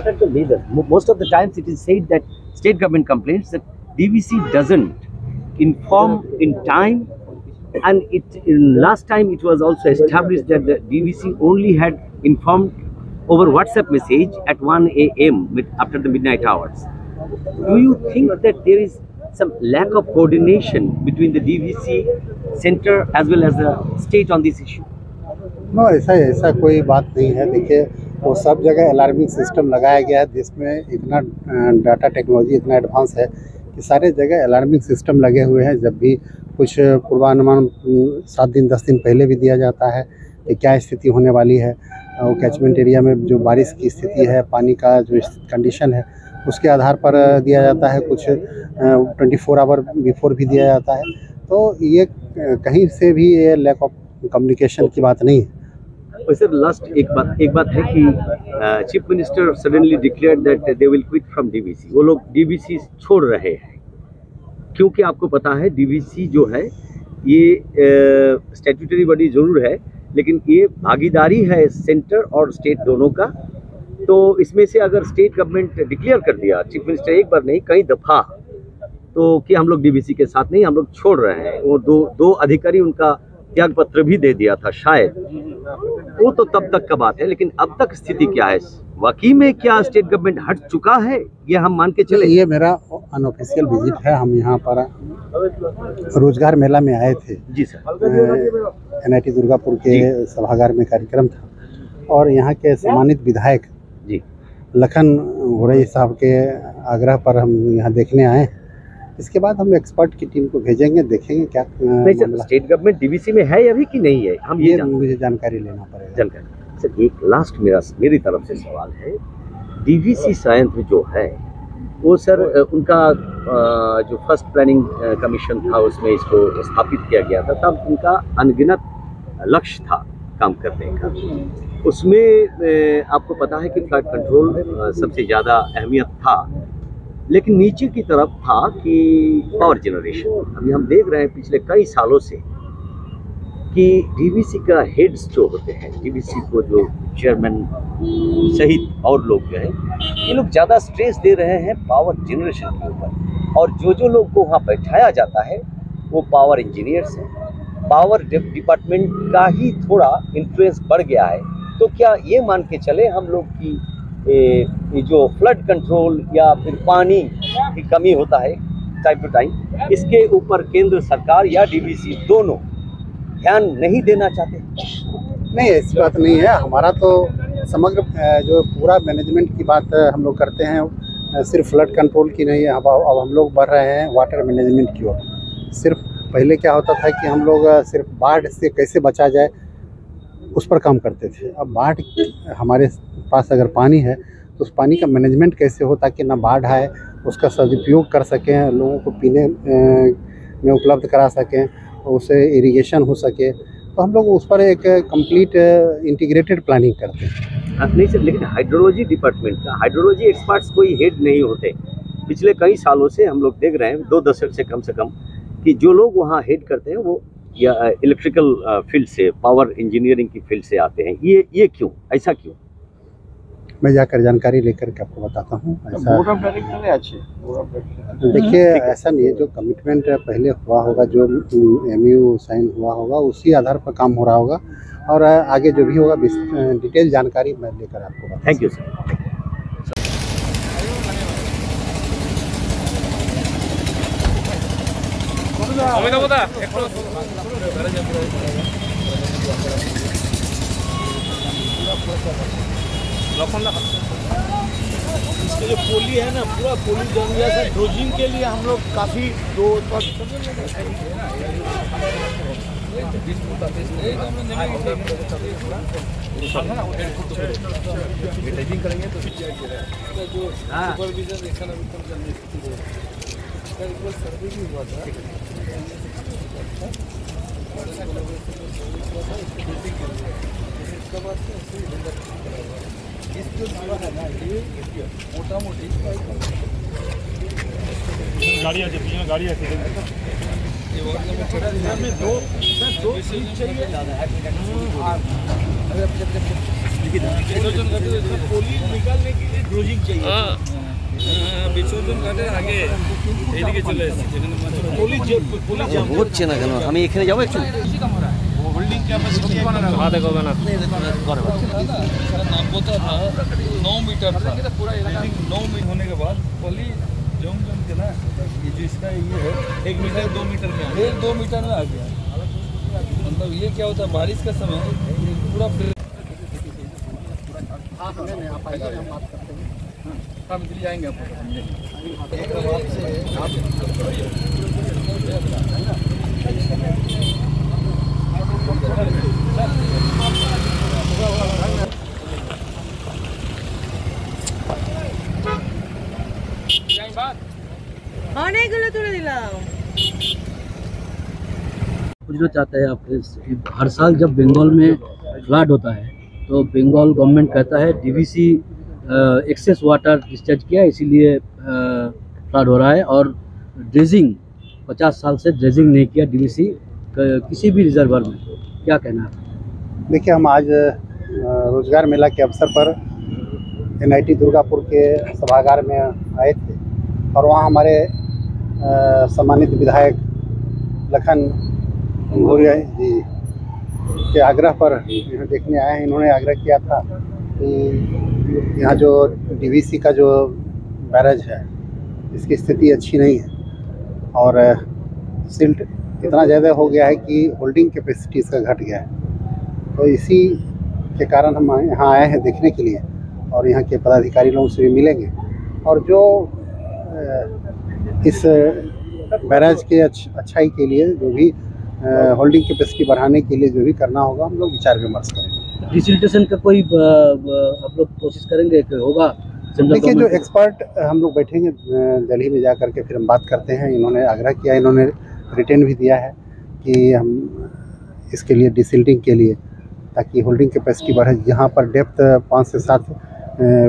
what are the reasons? Most of the times it is said that state government complains that DVC doesn't inform in time, and last time it was also established that the DVC only had informed over WhatsApp message at 1 a.m. after the midnight hours. Do you think that there is some lack of coordination between the DVC center as well as the state on this issue? No, ऐसा कोई बात नहीं है। देखिए, वो सब जगह alarming system लगाया गया है, जिसमें इतना डाटा टेक्नोलॉजी इतना एडवांस है कि सारे जगह अलार्मिंग सिस्टम लगे हुए हैं। जब भी कुछ पूर्वानुमान 7 दिन 10 दिन पहले भी दिया जाता है कि क्या स्थिति होने वाली है, वो कैचमेंट एरिया में जो बारिश की स्थिति है, पानी का जो कंडीशन है, उसके आधार पर दिया जाता है। कुछ 24 आवर बिफोर भी दिया जाता है। तो ये कहीं से भी ये लैक ऑफ कम्युनिकेशन की बात नहीं है। सर, लास्ट एक बात है कि chief minister suddenly declared that they will quit from DVC. वो लोग डीवीसी छोड़ रहे हैं, क्योंकि आपको पता है डीवीसी जो है ये स्टैट्यूटरी बॉडी जरूर है, लेकिन ये भागीदारी है सेंटर और स्टेट दोनों का। तो इसमें से अगर स्टेट गवर्नमेंट डिक्लेयर कर दिया, चीफ मिनिस्टर एक बार नहीं कई दफ़ा, तो कि हम लोग डीवीसी के साथ नहीं, हम लोग छोड़ रहे हैं। वो दो अधिकारी उनका त्याग पत्र भी दे दिया था शायद, वो तो तब तक का बात है। लेकिन अब तक स्थिति क्या है? वाकई में क्या स्टेट गवर्नमेंट हट चुका है, ये हम मान के चले? ये मेरा अनऑफिशियल विजिट है। हम यहाँ पर रोजगार मेला में आए थे। जी सर। NIT दुर्गापुर के सभागार में कार्यक्रम था, और यहाँ के सम्मानित विधायक जी लखन घोड़ई साहब के आग्रह पर हम यहाँ देखने आए। इसके बाद हम एक्सपर्ट की टीम को भेजेंगे, देखेंगे क्या। नहीं सर, स्टेट गवर्नमेंट डीवीसी में है अभी कि नहीं है, हम ये मुझे जानकारी लेना पड़ेगा। जानकारी सर, एक लास्ट मेरी तरफ से सवाल है। डीवीसी संयंत्र जो है वो सर, उनका जो फर्स्ट प्लानिंग कमीशन था उसमें इसको स्थापित किया गया था, तब उनका अनगिनत लक्ष्य था काम करने का। उसमें आपको पता है कि फ्लड कंट्रोल सबसे ज़्यादा अहमियत था, लेकिन नीचे की तरफ था कि पावर जनरेशन। अभी हम देख रहे हैं पिछले कई सालों से कि डीवीसी का हेड्स जो होते हैं, डीवीसी को जो चेयरमैन सहित और लोग जो है, ये लोग ज़्यादा स्ट्रेस दे रहे हैं पावर जनरेशन के ऊपर, और जो लोग को वहाँ बैठाया जाता है वो पावर इंजीनियर्स हैं। पावर डिपार्टमेंट का ही थोड़ा इन्फ्लुएंस बढ़ गया है। तो क्या ये मान के चले हम लोग की जो फ्लड कंट्रोल या फिर पानी की कमी होता है टाइम टू टाइम, इसके ऊपर केंद्र सरकार या डीवीसी दोनों ध्यान नहीं देना चाहते? नहीं, ऐसी बात नहीं है। हमारा तो समग्र जो पूरा मैनेजमेंट की बात हम लोग करते हैं, सिर्फ फ्लड कंट्रोल की नहीं है। अब हम लोग बढ़ रहे हैं वाटर मैनेजमेंट की ओर। सिर्फ पहले क्या होता था कि हम लोग सिर्फ बाढ़ से कैसे बचा जाए उस पर काम करते थे। अब बाढ़ हमारे पास अगर पानी है तो उस पानी का मैनेजमेंट कैसे हो ताकि ना बाढ़ आए, उसका सदुपयोग कर सकें, लोगों को पीने में उपलब्ध करा सकें, उससे इरिगेशन हो सके। तो हम लोग उस पर एक कंप्लीट इंटीग्रेटेड प्लानिंग करते हैं। नहीं सर, लेकिन हाइड्रोलॉजी डिपार्टमेंट का हाइड्रोलॉजी एक्सपर्ट्स कोई हेड नहीं होते। पिछले कई सालों से हम लोग देख रहे हैं, 2 दशक से कम कि जो लोग वहाँ हेड करते हैं वो या इलेक्ट्रिकल फील्ड से, पावर इंजीनियरिंग की फील्ड से आते हैं। ये क्यों, ऐसा क्यों? मैं जाकर जानकारी लेकर के आपको बताता हूँ। ऐसा देखिए, ऐसा नहीं है। जो कमिटमेंट पहले हुआ होगा, जो MOU साइन हुआ होगा, उसी आधार पर काम हो रहा होगा, और आगे जो भी होगा डिटेल जानकारी मैं लेकर आपको बताऊंगा। Thank you sir. इसके जो पोली है ना, पूरा पोली जम गया था। ड्रोजिंग के लिए हम लोग काफ़ी करेंगे तो सुपरविजन सर्वे भी हुआ था। मोटा मोटी गाड़ियाँ दो चाहिए। विसर्जन घाटे तो इसका पोली निकालने के लिए ड्रोजिंग चाहिए। विसर्जन घाटे आगे এদিকে চলে আসছে যেখানে পোলি জাম হচ্ছে না কেন? আমি এখানে যাবো একটু। होल्डिंग कैपेसिटी कहा देखो ना नाम बोलता था 9 मीटर था। 9 मीटर होने के बाद पोली जम के ना ये जो इसका ये है 1 मीटर 2 मीटर में 2 मीटर में आ गया। मतलब ये क्या होता है बारिश का समय पूरा हम दिल्ली जाएंगे অনেকগুলো তুলে দিলাম। पूछना चाहते हैं आपके, हर साल जब बंगाल में फ्लड होता है तो बंगाल गवर्नमेंट कहता है डीवीसी एक्सेस वाटर डिस्चार्ज किया इसीलिए फ्लड हो रहा है, और ड्रेजिंग 50 साल से ड्रेजिंग नहीं किया डीवीसी किसी भी रिजर्वर में। क्या कहना है? देखिए, हम आज रोजगार मेला के अवसर पर NIT दुर्गापुर के सभागार में आए थे और वहाँ हमारे सम्मानित विधायक लखन घोरिया जी के आग्रह पर यहाँ देखने आए हैं। इन्होंने आग्रह किया था कि यहाँ जो DVC का जो बैरेज है इसकी स्थिति अच्छी नहीं है और सिल्ट इतना ज़्यादा हो गया है कि होल्डिंग कैपेसिटी इसका घट गया है। तो इसी के कारण हम यहाँ आए हैं देखने के लिए और यहाँ के पदाधिकारी लोगों से भी मिलेंगे और जो इस बैराज के अच्छाई के लिए जो भी होल्डिंग कैपेसिटी बढ़ाने के लिए जो भी करना होगा हम लोग विचार विमर्श करेंगे। डिसिल्टेशन का कोई आप लोग कोशिश करेंगे कि होगा? देखिए, जो एक्सपर्ट हम लोग बैठेंगे दिल्ली में जा करके फिर हम बात करते हैं। इन्होंने आग्रह किया, इन्होंने रिटर्न भी दिया है कि हम इसके लिए डिसिल्टिंग के लिए ताकि होल्डिंग कैपेसिटी बढ़े। यहाँ पर डेप्थ 5 से 7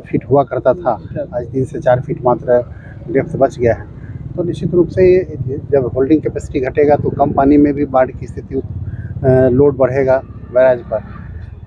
फीट हुआ करता था, आज 3 से 4 फीट मात्र डेप्थ बच गया है। तो निश्चित रूप से जब होल्डिंग कैपेसिटी घटेगा तो कम पानी में भी बाढ़ की स्थिति लोड बढ़ेगा बैराज पर।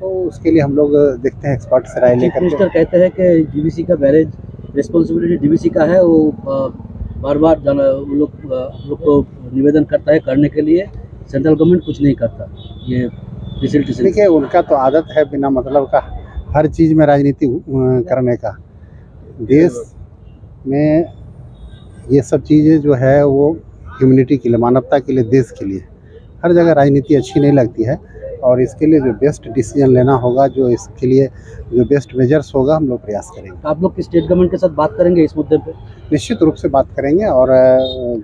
तो उसके लिए हम लोग देखते हैं एक्सपर्ट से राय लेकर। मिनिस्टर कहते हैं कि डीवीसी का बैरेज रिस्पॉन्सिबिलिटी डीवीसी का है, वो बार बार वो लोग को निवेदन करता है करने के लिए, सेंट्रल गवर्नमेंट कुछ नहीं करता। ये डिसिल्टेशन, देखिए, उनका तो आदत है बिना मतलब का हर चीज़ में राजनीति करने का। देश में ये सब चीज़ें जो है वो ह्यूमैनिटी के लिए, मानवता के लिए, देश के लिए हर जगह राजनीति अच्छी नहीं लगती है और इसके लिए जो बेस्ट डिसीजन लेना होगा, जो इसके लिए जो बेस्ट मेजर्स होगा हम लोग प्रयास करेंगे। आप लोग स्टेट गवर्नमेंट के साथ बात करेंगे इस मुद्दे पे? निश्चित रूप से बात करेंगे और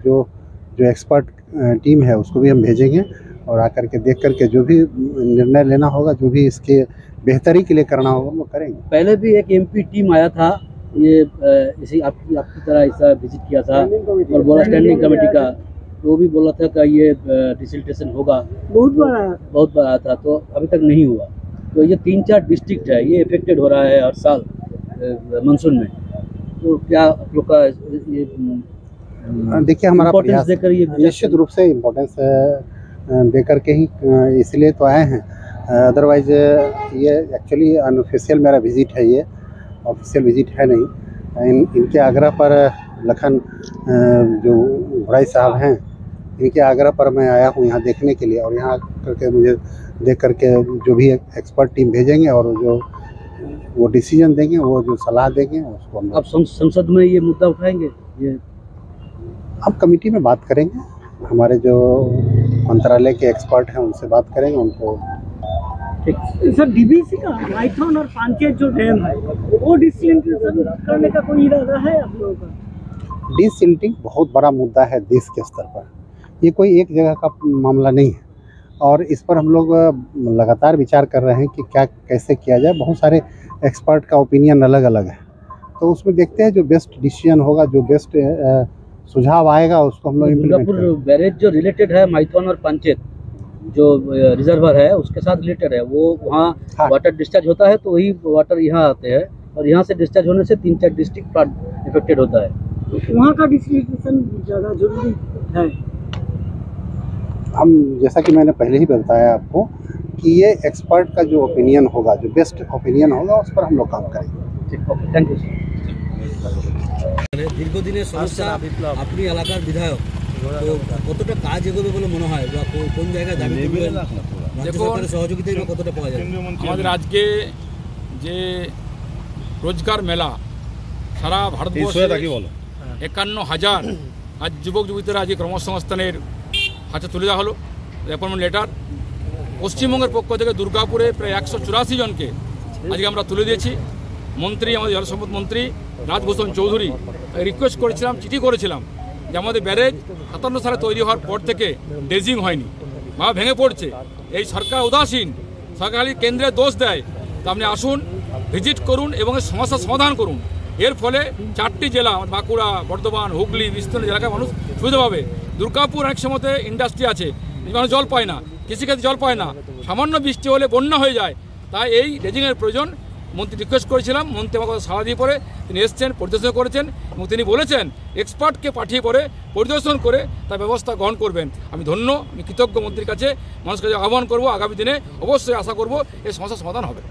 जो एक्सपर्ट टीम है उसको भी हम भेजेंगे और आकर के देख करके जो भी निर्णय लेना होगा, जो भी इसके बेहतरी के लिए करना होगा हम लोग करेंगे। पहले भी एक MP टीम आया था, ये इसी आपकी तरह ऐसा विजिट किया था और बोला स्टैंडिंग कमेटी का, वो भी बोला था कि ये डिसिल्टेशन होगा, बहुत बार आया था, तो अभी तक नहीं हुआ। तो ये 3-4 डिस्ट्रिक्ट है, ये इफेक्टेड हो रहा है हर साल मानसून में। तो क्या आप लोग का ये देखिए, हमारा प्रयास देकर ये निश्चित रूप से इम्पोर्टेंस देकर के ही इसलिए तो आए हैं। अदरवाइज ये एक्चुअली अनऑफिशियल मेरा विजिट है, ये ऑफिशियल विजिट है नहीं। इनके आग्रह पर लखन जो घोड़ाई साहब हैं, इनके आग्रह पर मैं आया हूँ यहाँ देखने के लिए और यहाँ करके मुझे देख करके जो भी एक्सपर्ट टीम भेजेंगे और जो वो डिसीजन देंगे, वो जो सलाह देंगे उसको हम आप संसद में ये मुद्दा उठाएंगे? ये हम कमेटी में बात करेंगे, हमारे जो मंत्रालय के एक्सपर्ट हैं उनसे बात करेंगे उनको। सर, डीवीसी का माइथन और पांचेत जो डैम है वो डिसिल्टेशन करने का कोई इरादा है आप लोगों का? डिसिल्टिंग बहुत बड़ा मुद्दा है देश के स्तर पर, ये कोई एक जगह का मामला नहीं है और इस पर हम लोग लगातार विचार कर रहे हैं कि क्या कैसे किया जाए। बहुत सारे एक्सपर्ट का ओपिनियन अलग अलग है, तो उसमें देखते हैं जो बेस्ट डिसीजन होगा, जो बेस्ट सुझाव आएगा उसको हम लोग इम्प्लीमेंट करेंगे। दुर्गापुर बैरेज जो रिलेटेड है माइथन और पांचेत जो रिजर्वर है उसके साथ रिलेटेड है, वो वहाँ वाटर डिस्चार्ज होता है तो वही वाटर यहाँ आते हैं और यहाँ से डिस्चार्ज होने से 3-4 डिस्ट्रिक्ट फ्लड इफेक्टेड होता है। वहाँ का डिसिल्टेशन ज़्यादा जरूरी है। हम जैसा कि मैंने पहले ही बताया आपको, कि ये एक्सपर्ट का जो ओपिनियन होगा, जो बेस्ट ओपिनियन होगा, उस पर हम लोग काम करेंगे। ঠিক ওকে থ্যাংক ইউ দীর্ঘদিনের সমস্যা আপনি এলাকার বিধায়ক, তো কতটা কাজ এগোবে বলে মনে হয় বা কোন জায়গায় দাবি করবেন, রাজ্য সরকারের সহযোগিতা কতটা পাওয়া যাবে? আমাদের আজকে যে রোজগার মেলা সারা ভারতবর্ষে 51,000 আজ যুবক যুবতীরা আজকে কর্মসংস্থানের হাতে তুলে দেওয়া হলো অ্যাপয়েন্টমেন্ট লেটার। পশ্চিমবঙ্গের পক্ষ থেকে দুর্গাপুরে প্রায় 184 জনকে আজকে আমরা তুলে দিয়েছি। মন্ত্রী, আমাদের জলসম্পদ মন্ত্রী রাজভূষণ চৌধুরী রিকোয়েস্ট করেছিলাম, চিঠি করেছিলাম যে আমাদের ব্যারেজ 57 সালে তৈরি হওয়ার পর থেকে ড্রেজিং হয়নি বা ভেঙে পড়ছে, এই সরকার উদাসীন, সরকার খালি কেন্দ্রে দোষ দেয়। তা আপনি আসুন, ভিজিট করুন এবং এর সমস্যার সমাধান করুন। এর ফলে 4টি জেলা, বাঁকুড়া, বর্ধমান, হুগলি, বিস্তীর্ণ এলাকার মানুষ সুবিধা পাবে। দুর্গাপুর অনেক সময়তে ইন্ডাস্ট্রি আছে, মানুষ জল পায় না, কৃষিক্ষেত্রে জল পায় না, সামান্য বৃষ্টি হলে বন্যা হয়ে যায়। তাই এই ড্রেজিংয়ের প্রয়োজন। মন্ত্রী রিকোয়েস্ট করেছিলাম, মন্ত্রী আমার কথা সাড়া দিয়ে পরে তিনি এসছেন, পরিদর্শন করেছেন এবং তিনি বলেছেন এক্সপার্টকে পাঠিয়ে পরে পরিদর্শন করে তার ব্যবস্থা গ্রহণ করবেন। আমি ধন্য, আমি কৃতজ্ঞ মন্ত্রীর কাছে, মানুষের কাছে আহ্বান করব, আগামী দিনে অবশ্যই আশা করব এই সমস্যার সমাধান হবে।